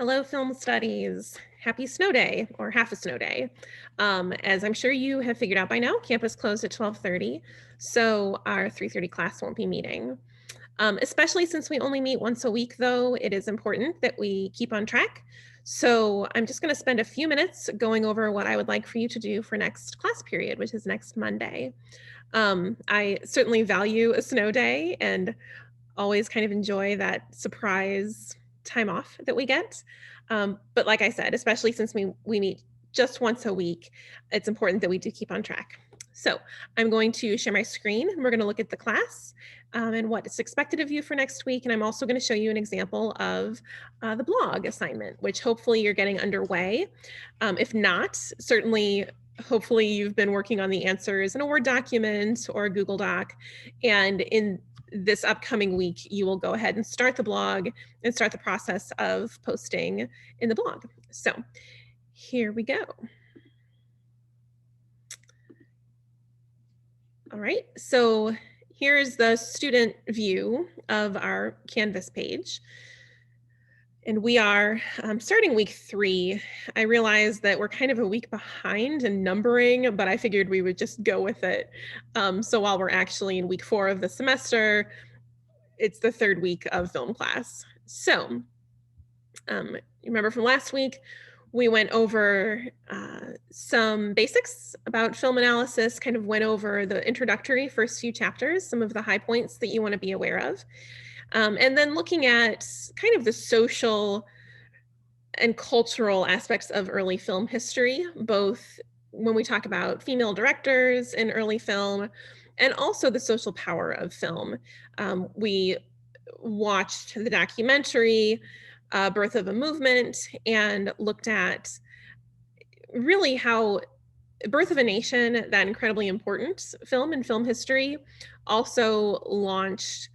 Hello, film studies. Happy snow day or half a snow day. As I'm sure you have figured out by now, campus closed at 12:30, so our 3:30 class won't be meeting. Especially since we only meet once a week, though, it is important that we keep on track. So I'm just going to spend a few minutes going over what I would like for you to do for next class period, which is next Monday. I certainly value a snow day and always kind of enjoy that surprise time off that we get. But like I said, especially since we meet just once a week, it's important that we do keep on track. So I'm going to share my screen. And we're going to look at the class and what is expected of you for next week. And I'm also going to show you an example of the blog assignment, which hopefully you're getting underway. If not, certainly hopefully you've been working on the answers in a Word document or a Google Doc. And in this upcoming week, you will go ahead and start the blog and start the process of posting in the blog. So here we go. All right, so here's the student view of our Canvas page. And we are starting week 3. I realize that we're kind of a week behind in numbering, but I figured we would just go with it. So while we're actually in week 4 of the semester, it's the 3rd week of film class. So you remember from last week, we went over some basics about film analysis, kind of went over the introductory first few chapters, some of the high points that you want to be aware of. And then looking at kind of the social and cultural aspects of early film history, both when we talk about female directors in early film and also the social power of film. We watched the documentary Birth of a Movement and looked at really how Birth of a Nation, that incredibly important film in film history, also launched,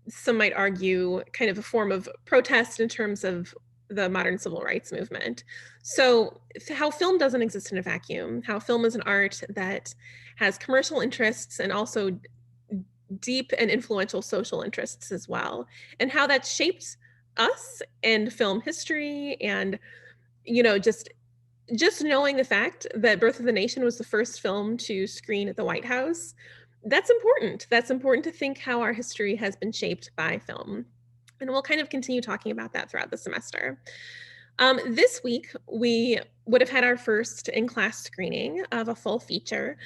some might argue, kind of a form of protest in terms of the modern civil rights movement. So how film doesn't exist in a vacuum, how film is an art that has commercial interests and also deep and influential social interests as well, and how that shaped us and film history. And just knowing the fact that Birth of the Nation was the first film to screen at the White House, that's important to think how our history has been shaped by film. And we'll kind of continue talking about that throughout the semester. This week, we would have had our first in-class screening of a full feature.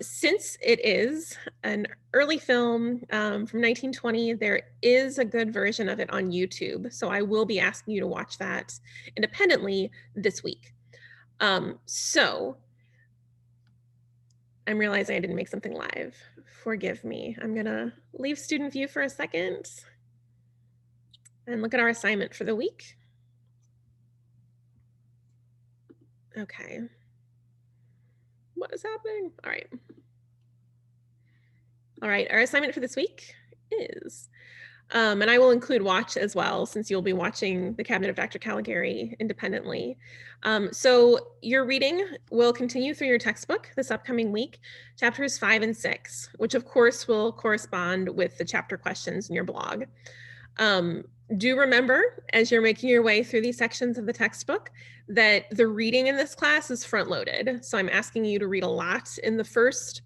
Since it is an early film from 1920, there is a good version of it on YouTube. So I will be asking you to watch that independently this week. So I'm realizing I didn't make something live. Forgive me. I'm going to leave student view for a second and look at our assignment for the week. Okay. What is happening? All right. All right, our assignment for this week is, and I will include watch as well, since you'll be watching The Cabinet of Dr. Caligari independently. So your reading will continue through your textbook this upcoming week, chapters 5 and 6, which of course will correspond with the chapter questions in your blog. Do remember, as you're making your way through these sections of the textbook, that the reading in this class is front-loaded. So I'm asking you to read a lot in the first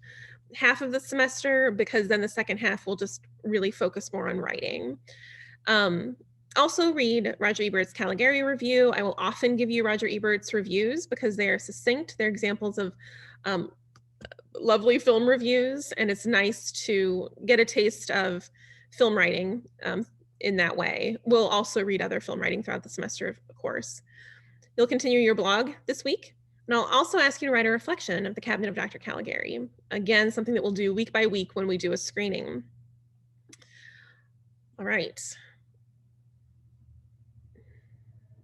half of the semester, because then the second half will just really focus more on writing. Also read Roger Ebert's Caligari review. I will often give you Roger Ebert's reviews because they are succinct. They're examples of lovely film reviews, and it's nice to get a taste of film writing in that way. We'll also read other film writing throughout the semester, of course. You'll continue your blog this week. And I'll also ask you to write a reflection of The Cabinet of Dr. Caligari. Again, something that we'll do week by week when we do a screening. All right.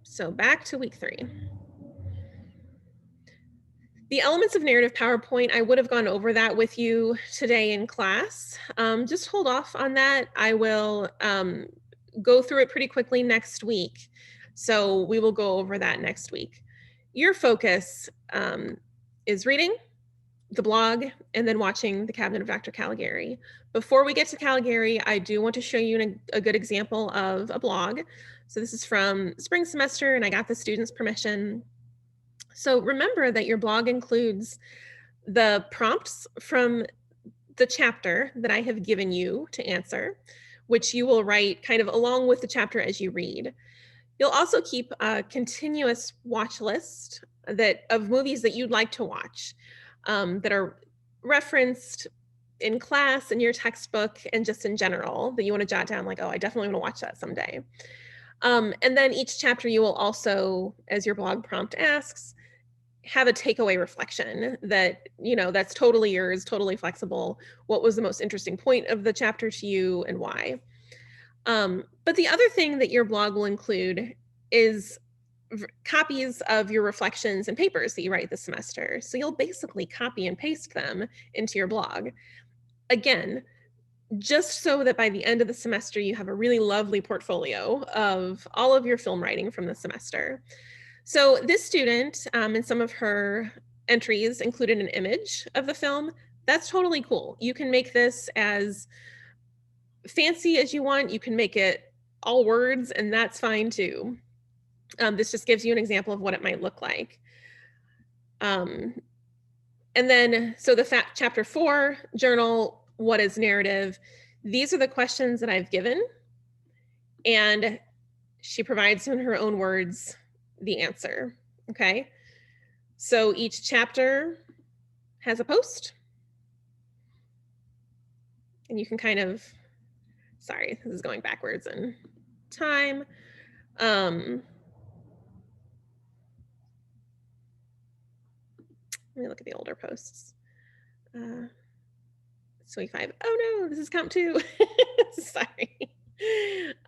So back to week 3. The elements of narrative PowerPoint, I would have gone over that with you today in class. Just hold off on that. I will go through it pretty quickly next week. So we will go over that next week. Your focus is reading, the blog, and then watching The Cabinet of Dr. Caligari. Before we get to Caligari, I do want to show you a good example of a blog. So this is from spring semester, and I got the students' permission. So remember that your blog includes the prompts from the chapter that I have given you to answer, which you will write kind of along with the chapter as you read. You'll also keep a continuous watch list of movies that you'd like to watch that are referenced in class, in your textbook, and just in general that you want to jot down, like, oh, I definitely want to watch that someday. And then each chapter you will also, as your blog prompt asks, have a takeaway reflection that, that's totally yours, totally flexible. What was the most interesting point of the chapter to you and why? But the other thing that your blog will include is copies of your reflections and papers that you write this semester. So you'll basically copy and paste them into your blog. Again, just so that by the end of the semester, you have a really lovely portfolio of all of your film writing from the semester. So this student, in some of her entries, included an image of the film. That's totally cool. You can make this as fancy as you want. You can make it all words, and that's fine too. This just gives you an example of what it might look like. And then, so the chapter 4 journal, what is narrative? These are the questions that I've given, and she provides in her own words the answer, okay? So each chapter has a post, and you can kind of, sorry, this is going backwards in time. Let me look at the older posts. 25. Oh no, this is comp 2. Sorry.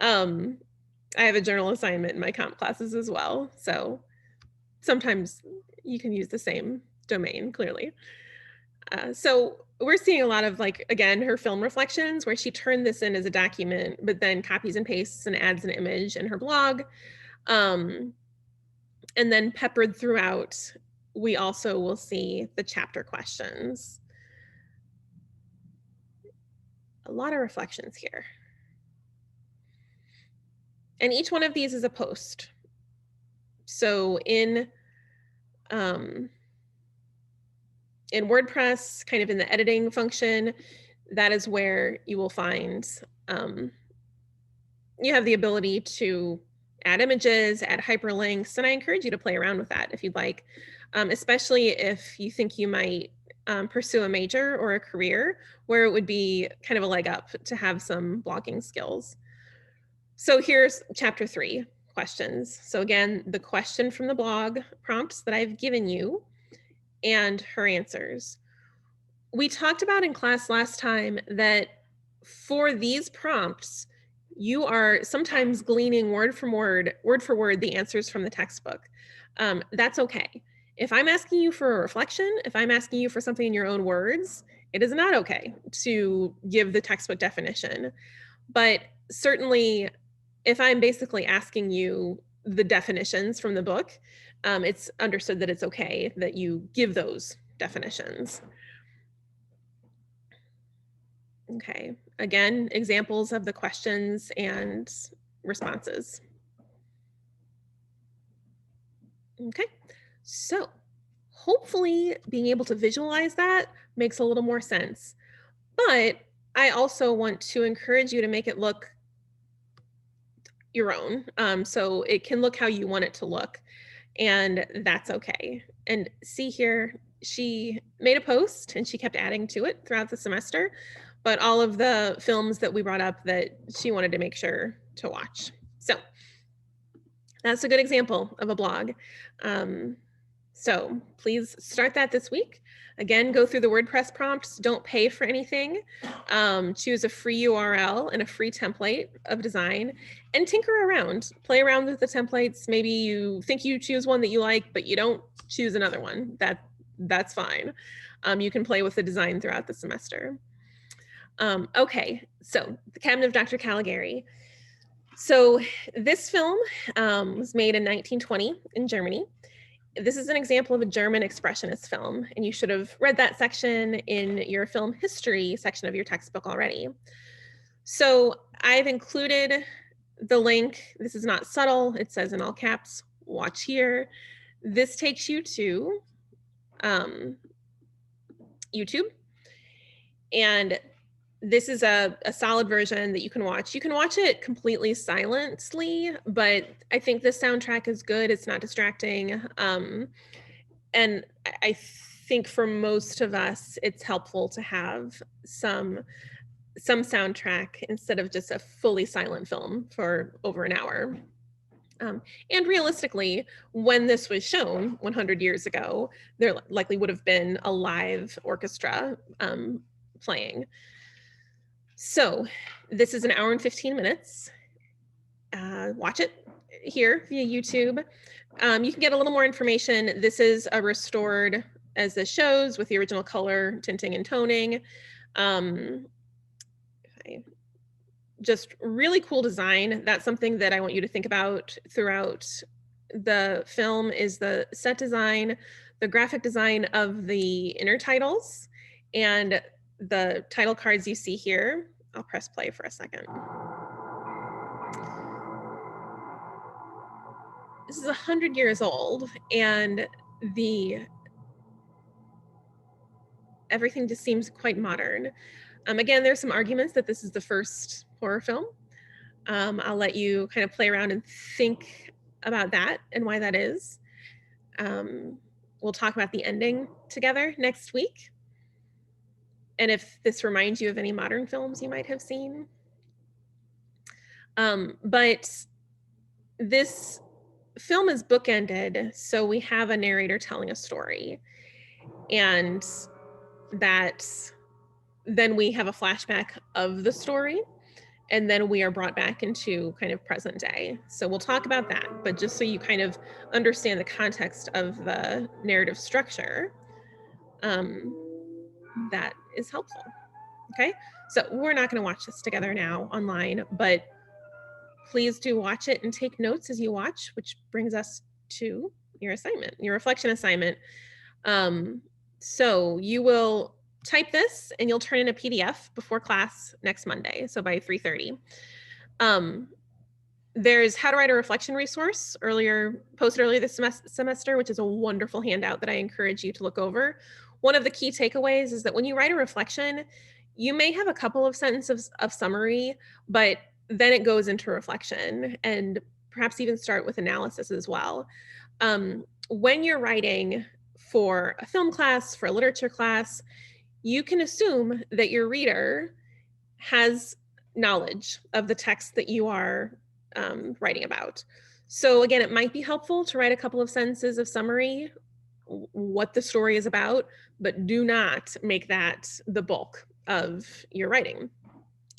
I have a journal assignment in my comp classes as well. So sometimes you can use the same domain, clearly. So we're seeing a lot of, like, again, her film reflections where she turned this in as a document, but then copies and pastes and adds an image in her blog. And then peppered throughout, we also will see the chapter questions. A lot of reflections here. And each one of these is a post. So in WordPress, kind of in the editing function, that is where you will find, you have the ability to add images, add hyperlinks, and I encourage you to play around with that if you'd like, especially if you think you might pursue a major or a career where it would be kind of a leg up to have some blogging skills. So here's chapter 3, questions. So again, the question from the blog prompts that I've given you and her answers. We talked about in class last time that for these prompts, you are sometimes gleaning word for word, the answers from the textbook. That's okay. If I'm asking you for a reflection, if I'm asking you for something in your own words, it is not okay to give the textbook definition. But certainly, if I'm basically asking you the definitions from the book, it's understood that it's okay that you give those definitions. Okay, again, examples of the questions and responses. Okay, so hopefully being able to visualize that makes a little more sense. But I also want to encourage you to make it look your own. So it can look how you want it to look, and that's okay. And see here, she made a post and she kept adding to it throughout the semester, but all of the films that we brought up that she wanted to make sure to watch. So that's a good example of a blog. So please start that this week. Again, go through the WordPress prompts. Don't pay for anything. Choose a free URL and a free template of design and tinker around. Play around with the templates. Maybe you think you choose one that you like, but you don't choose another one. That's fine. You can play with the design throughout the semester. Okay, so The Cabinet of Dr. Caligari. So this film was made in 1920 in Germany. This is an example of a German expressionist film, and you should have read that section in your film history section of your textbook already. So I've included the link. This is not subtle. It says in all caps, watch here. This takes you to YouTube. And this is a solid version that you can watch. You can watch it completely silently, but I think the soundtrack is good. It's not distracting. And I think for most of us, it's helpful to have some soundtrack instead of just a fully silent film for over an hour. And realistically, when this was shown 100 years ago, there likely would have been a live orchestra playing. So this is an hour and 15 minutes. Watch it here via YouTube. You can get a little more information. This is a restored, as this shows, with the original color, tinting, and toning. Just really cool design. That's something that I want you to think about throughout the film, is the set design, the graphic design of the inner titles, and the title cards you see here. I'll press play for a second. This is 100 years old, and everything just seems quite modern. Again, there's some arguments that this is the first horror film. I'll let you kind of play around and think about that and why that is. We'll talk about the ending together next week. And if this reminds you of any modern films you might have seen. But this film is bookended, so we have a narrator telling a story. And then we have a flashback of the story, and then we are brought back into kind of present day. So we'll talk about that, but just so you kind of understand the context of the narrative structure, that is helpful. Okay, so we're not going to watch this together now online, but please do watch it and take notes as you watch, which brings us to your assignment, your reflection assignment. So you will type this and you'll turn in a PDF before class next Monday, so by 3:30. There's How to Write a Reflection resource posted earlier this semester, which is a wonderful handout that I encourage you to look over. One of the key takeaways is that when you write a reflection, you may have a couple of sentences of summary, but then it goes into reflection, and perhaps even start with analysis as well. When you're writing for a film class, for a literature class, you can assume that your reader has knowledge of the text that you are writing about. So again, it might be helpful to write a couple of sentences of summary, what the story is about, but do not make that the bulk of your writing.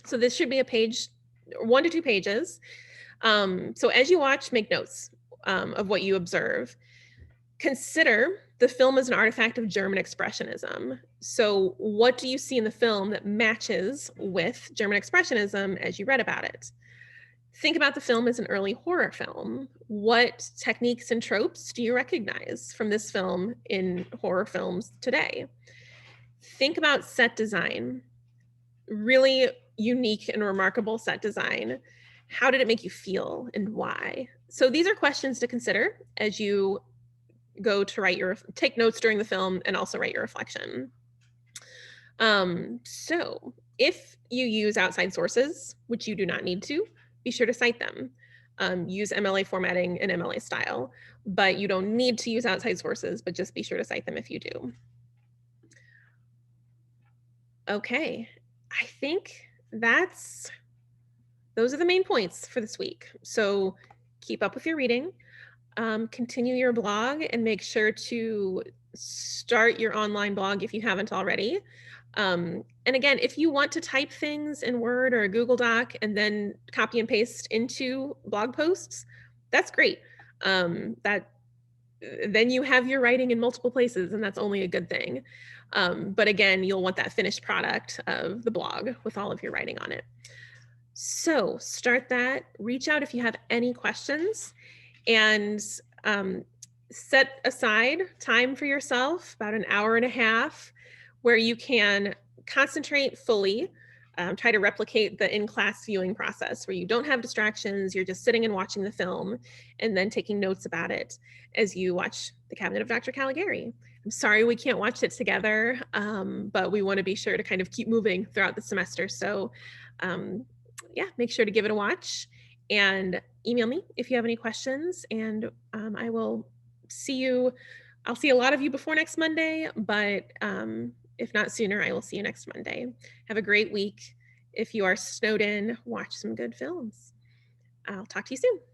So this should be a page, 1 to 2 pages. So as you watch, make notes of what you observe. Consider the film as an artifact of German expressionism. So what do you see in the film that matches with German expressionism as you read about it? Think about the film as an early horror film. What techniques and tropes do you recognize from this film in horror films today? Think about set design. Really unique and remarkable set design. How did it make you feel and why? So these are questions to consider as you go to take notes during the film and also write your reflection. So if you use outside sources, which you do not need to, be sure to cite them. Use MLA formatting and MLA style, but you don't need to use outside sources, but just be sure to cite them if you do. Okay, I think those are the main points for this week. So keep up with your reading, continue your blog, and make sure to start your online blog if you haven't already. And again, if you want to type things in Word or a Google Doc and then copy and paste into blog posts, that's great. Then you have your writing in multiple places, and that's only a good thing. But again, you'll want that finished product of the blog with all of your writing on it. So start that, reach out if you have any questions. And set aside time for yourself, about an hour and a half, where you can concentrate fully. Try to replicate the in-class viewing process where you don't have distractions, you're just sitting and watching the film and then taking notes about it as you watch The Cabinet of Dr. Caligari. I'm sorry we can't watch it together, but we want to be sure to kind of keep moving throughout the semester. So um, yeah, make sure to give it a watch and email me if you have any questions, and I will see you. I'll see a lot of you before next Monday, but if not sooner, I will see you next Monday. Have a great week. If you are snowed in, watch some good films. I'll talk to you soon.